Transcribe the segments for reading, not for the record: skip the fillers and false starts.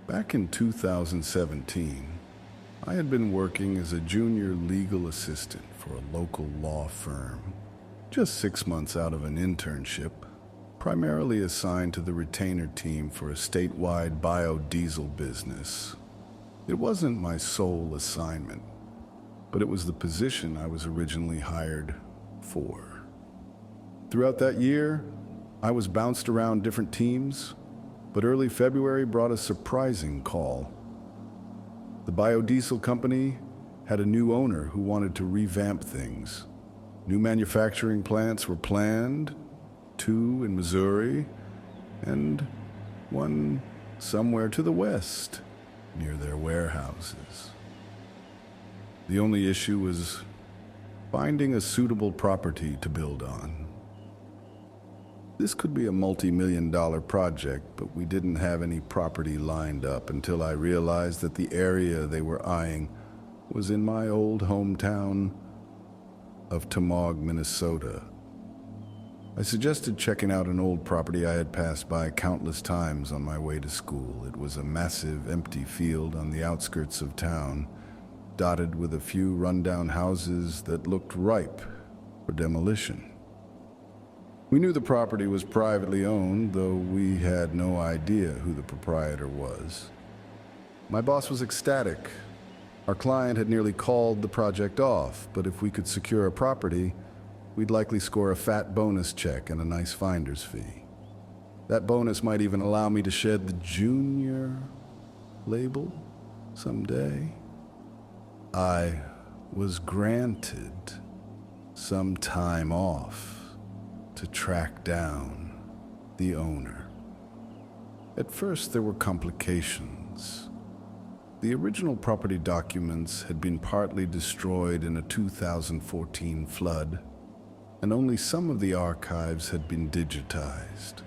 Back in 2017, I had been working as a junior legal assistant for a local law firm, just 6 months out of an internship, primarily assigned to the retainer team for a statewide biodiesel business. It wasn't my sole assignment, but it was the position I was originally hired for. Throughout that year, I was bounced around different teams, but early February brought a surprising call. The biodiesel company had a new owner who wanted to revamp things. New manufacturing plants were planned, 2 in Missouri and 1 somewhere to the west, near their warehouses. The only issue was finding a suitable property to build on. This could be a multi-million-dollar project, but we didn't have any property lined up until I realized that the area they were eyeing was in my old hometown of Tamog, Minnesota. I suggested checking out an old property I had passed by countless times on my way to school. It was a massive, empty field on the outskirts of town, dotted with a few rundown houses that looked ripe for demolition. We knew the property was privately owned, though we had no idea who the proprietor was. My boss was ecstatic. Our client had nearly called the project off, but if we could secure a property, we'd likely score a fat bonus check and a nice finder's fee. That bonus might even allow me to shed the junior label someday. I was granted some time off to track down the owner. At first, there were complications. The original property documents had been partly destroyed in a 2014 flood, and only some of the archives had been digitized.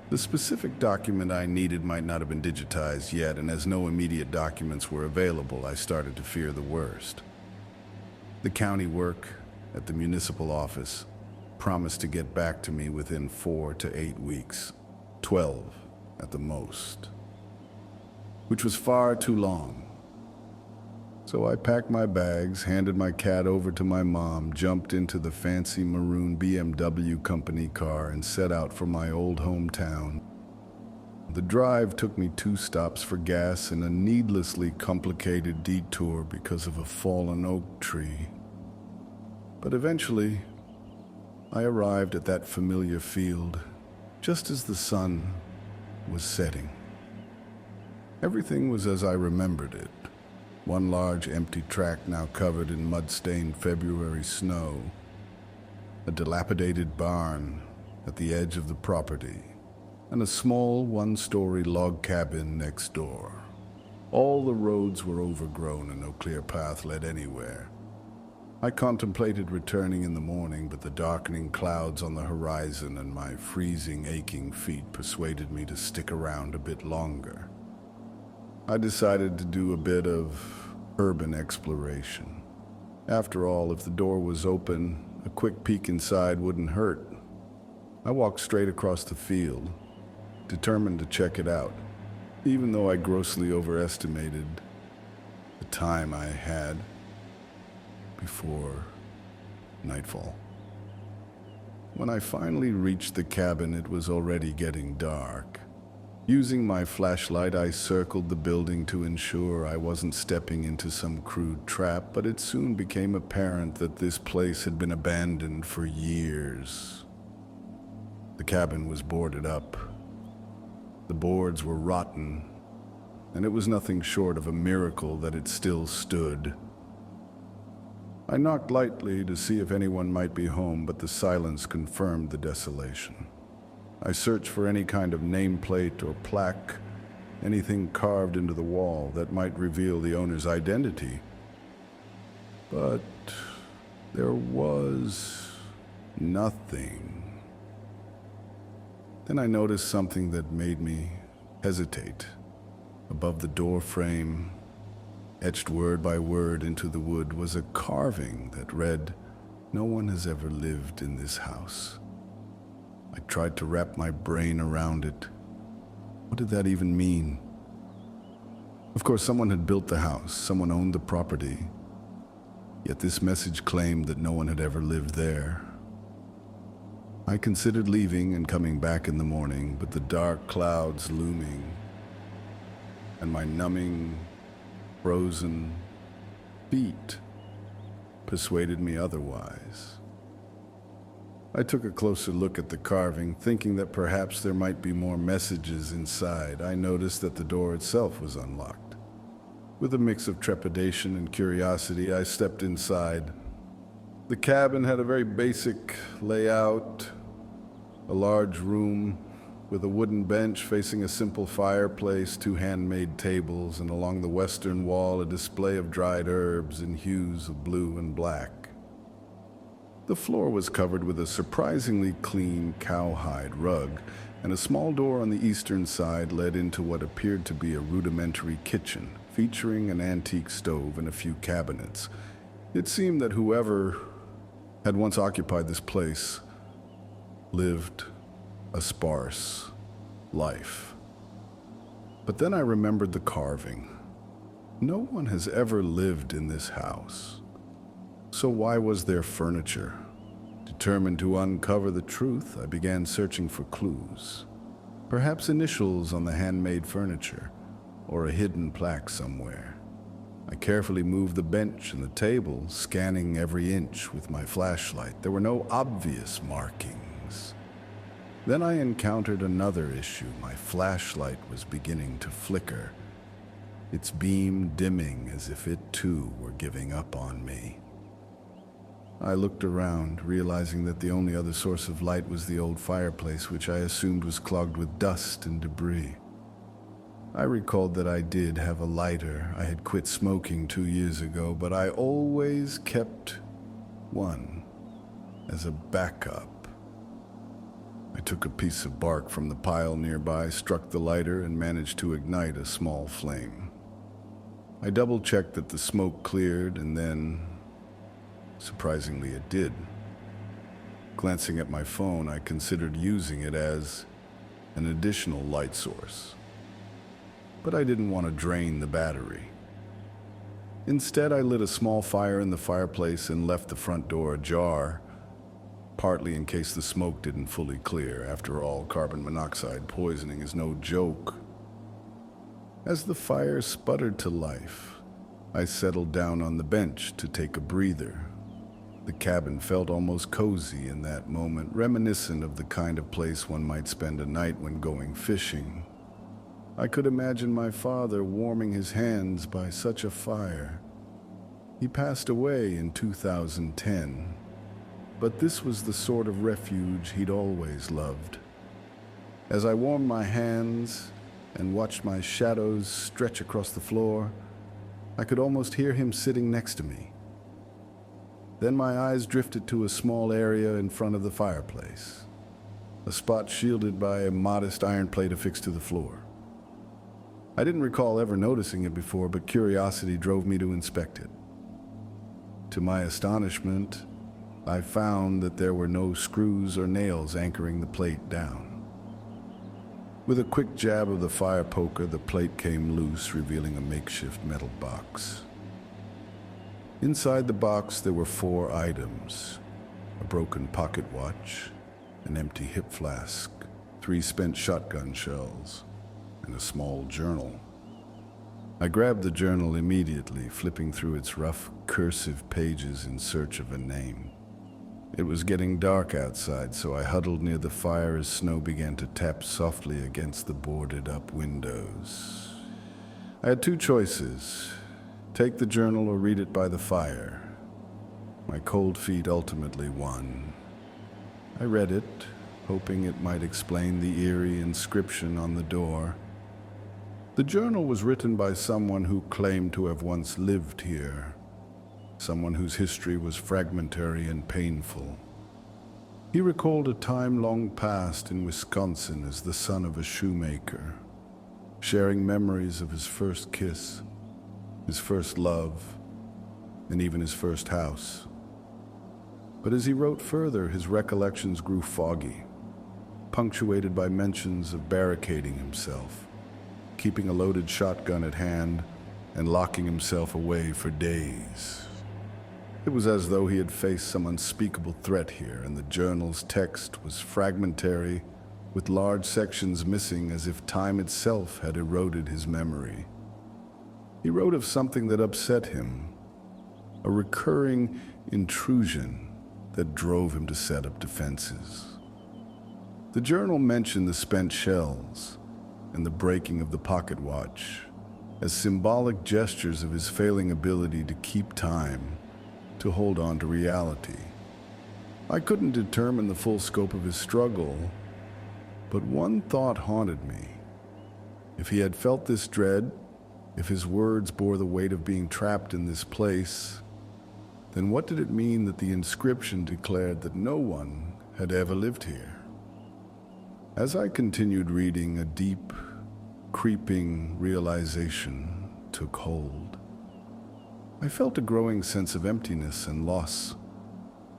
The specific document I needed might not have been digitized yet, and as no immediate documents were available, I started to fear the worst. The county work at the municipal office promised to get back to me within 4 to 8 weeks, 12 at the most, which was far too long. So I packed my bags, handed my cat over to my mom, jumped into the fancy maroon BMW company car, and set out for my old hometown. The drive took me 2 stops for gas and a needlessly complicated detour because of a fallen oak tree. But eventually, I arrived at that familiar field just as the sun was setting. Everything was as I remembered it. One large empty tract now covered in mud-stained February snow, a dilapidated barn at the edge of the property, and a small 1-story log cabin next door. All the roads were overgrown and no clear path led anywhere. I contemplated returning in the morning, but the darkening clouds on the horizon and my freezing, aching feet persuaded me to stick around a bit longer. I decided to do a bit of urban exploration. After all, if the door was open, a quick peek inside wouldn't hurt. I walked straight across the field, determined to check it out, even though I grossly overestimated the time I had before nightfall. When I finally reached the cabin, it was already getting dark. Using my flashlight, I circled the building to ensure I wasn't stepping into some crude trap, but it soon became apparent that this place had been abandoned for years. The cabin was boarded up. The boards were rotten, and it was nothing short of a miracle that it still stood. I knocked lightly to see if anyone might be home, but the silence confirmed the desolation. I searched for any kind of nameplate or plaque, anything carved into the wall that might reveal the owner's identity. But there was nothing. Then I noticed something that made me hesitate. Above the door frame, etched word by word into the wood, was a carving that read, "No one has ever lived in this house." I tried to wrap my brain around it. What did that even mean? Of course, someone had built the house, someone owned the property, yet this message claimed that no one had ever lived there. I considered leaving and coming back in the morning, but the dark clouds looming and my numbing, frozen feet persuaded me otherwise. I took a closer look at the carving, thinking that perhaps there might be more messages inside. I noticed that the door itself was unlocked. With a mix of trepidation and curiosity, I stepped inside. The cabin had a very basic layout, a large room with a wooden bench facing a simple fireplace, 2 handmade tables, and along the western wall a display of dried herbs in hues of blue and black. The floor was covered with a surprisingly clean cowhide rug, and a small door on the eastern side led into what appeared to be a rudimentary kitchen, featuring an antique stove and a few cabinets. It seemed that whoever had once occupied this place lived a sparse life. But then I remembered the carving. No one has ever lived in this house. So why was there furniture? Determined to uncover the truth, I began searching for clues. Perhaps initials on the handmade furniture, or a hidden plaque somewhere. I carefully moved the bench and the table, scanning every inch with my flashlight. There were no obvious markings. Then I encountered another issue. My flashlight was beginning to flicker, its beam dimming as if it too were giving up on me. I looked around, realizing that the only other source of light was the old fireplace, which I assumed was clogged with dust and debris. I recalled that I did have a lighter. I had quit smoking 2 years ago, but I always kept one as a backup. I took a piece of bark from the pile nearby, struck the lighter, and managed to ignite a small flame. I double-checked that the smoke cleared, and then, surprisingly, it did. Glancing at my phone, I considered using it as an additional light source. But I didn't want to drain the battery. Instead, I lit a small fire in the fireplace and left the front door ajar, partly in case the smoke didn't fully clear. After all, carbon monoxide poisoning is no joke. As the fire sputtered to life, I settled down on the bench to take a breather. The cabin felt almost cozy in that moment, reminiscent of the kind of place one might spend a night when going fishing. I could imagine my father warming his hands by such a fire. He passed away in 2010, but this was the sort of refuge he'd always loved. As I warmed my hands and watched my shadows stretch across the floor, I could almost hear him sitting next to me. Then my eyes drifted to a small area in front of the fireplace, a spot shielded by a modest iron plate affixed to the floor. I didn't recall ever noticing it before, but curiosity drove me to inspect it. To my astonishment, I found that there were no screws or nails anchoring the plate down. With a quick jab of the fire poker, the plate came loose, revealing a makeshift metal box. Inside the box, there were 4 items: a broken pocket watch, an empty hip flask, 3 spent shotgun shells, and a small journal. I grabbed the journal immediately, flipping through its rough, cursive pages in search of a name. It was getting dark outside, so I huddled near the fire as snow began to tap softly against the boarded-up windows. I had 2 choices: take the journal or read it by the fire. My cold feet ultimately won. I read it, hoping it might explain the eerie inscription on the door. The journal was written by someone who claimed to have once lived here, someone whose history was fragmentary and painful. He recalled a time long past in Wisconsin as the son of a shoemaker, sharing memories of his first kiss, his first love, and even his first house. But as he wrote further, his recollections grew foggy, punctuated by mentions of barricading himself, keeping a loaded shotgun at hand, and locking himself away for days. It was as though he had faced some unspeakable threat here, and the journal's text was fragmentary, with large sections missing as if time itself had eroded his memory. He wrote of something that upset him, a recurring intrusion that drove him to set up defenses. The journal mentioned the spent shells and the breaking of the pocket watch as symbolic gestures of his failing ability to keep time, to hold on to reality. I couldn't determine the full scope of his struggle, but one thought haunted me. If he had felt this dread, if his words bore the weight of being trapped in this place, then what did it mean that the inscription declared that no one had ever lived here? As I continued reading, a deep, creeping realization took hold. I felt a growing sense of emptiness and loss,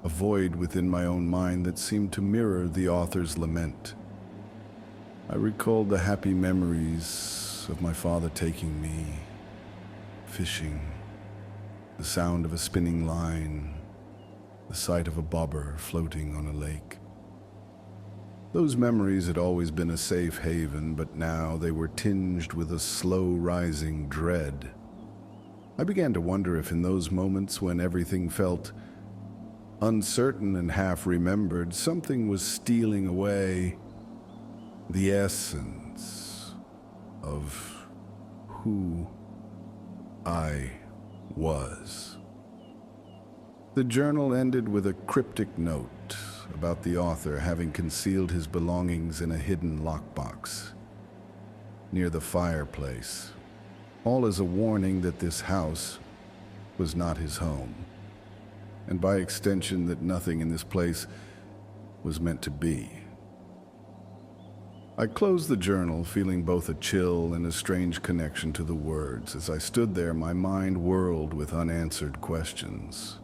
a void within my own mind that seemed to mirror the author's lament. I recalled the happy memories of my father taking me fishing, the sound of a spinning line, the sight of a bobber floating on a lake. Those memories had always been a safe haven, but now they were tinged with a slow-rising dread. I began to wonder if in those moments when everything felt uncertain and half-remembered, something was stealing away the essence of who I was. The journal ended with a cryptic note about the author having concealed his belongings in a hidden lockbox near the fireplace, all as a warning that this house was not his home, and by extension that nothing in this place was meant to be. I closed the journal, feeling both a chill and a strange connection to the words. As I stood there, my mind whirled with unanswered questions.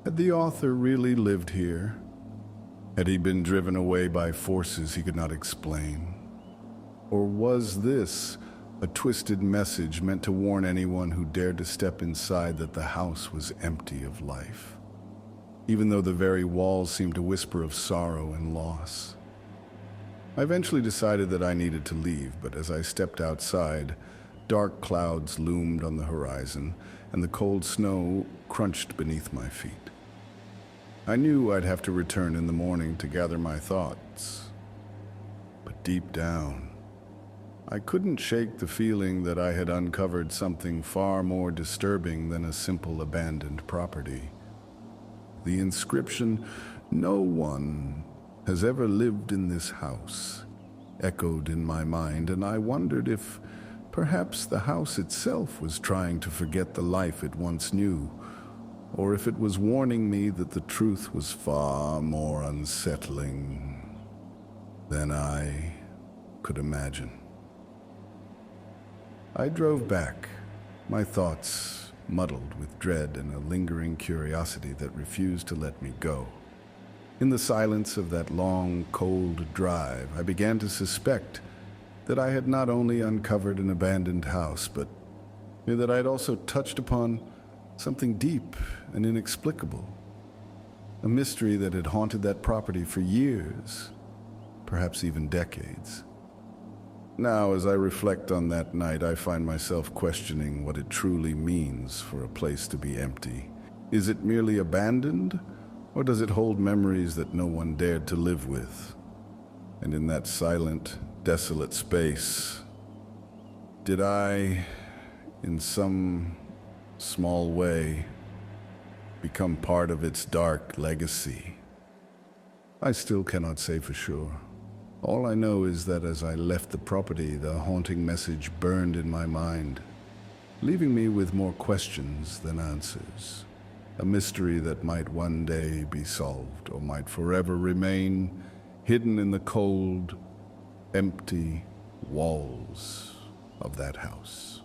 Had the author really lived here? Had he been driven away by forces he could not explain? Or was this a twisted message meant to warn anyone who dared to step inside that the house was empty of life, even though the very walls seemed to whisper of sorrow and loss? I eventually decided that I needed to leave, but as I stepped outside, dark clouds loomed on the horizon, and the cold snow crunched beneath my feet. I knew I'd have to return in the morning to gather my thoughts, but deep down, I couldn't shake the feeling that I had uncovered something far more disturbing than a simple abandoned property. The inscription, "No one has ever lived in this house," echoed in my mind, and I wondered if perhaps the house itself was trying to forget the life it once knew, or if it was warning me that the truth was far more unsettling than I could imagine. I drove back, my thoughts muddled with dread and a lingering curiosity that refused to let me go. In the silence of that long, cold drive, I began to suspect that I had not only uncovered an abandoned house, but that I had also touched upon something deep and inexplicable, a mystery that had haunted that property for years, perhaps even decades. Now, as I reflect on that night, I find myself questioning what it truly means for a place to be empty. Is it merely abandoned, or does it hold memories that no one dared to live with? And in that silent, desolate space, did I, in some small way, become part of its dark legacy? I still cannot say for sure. All I know is that as I left the property, the haunting message burned in my mind, leaving me with more questions than answers. A mystery that might one day be solved, or might forever remain hidden in the cold, empty walls of that house.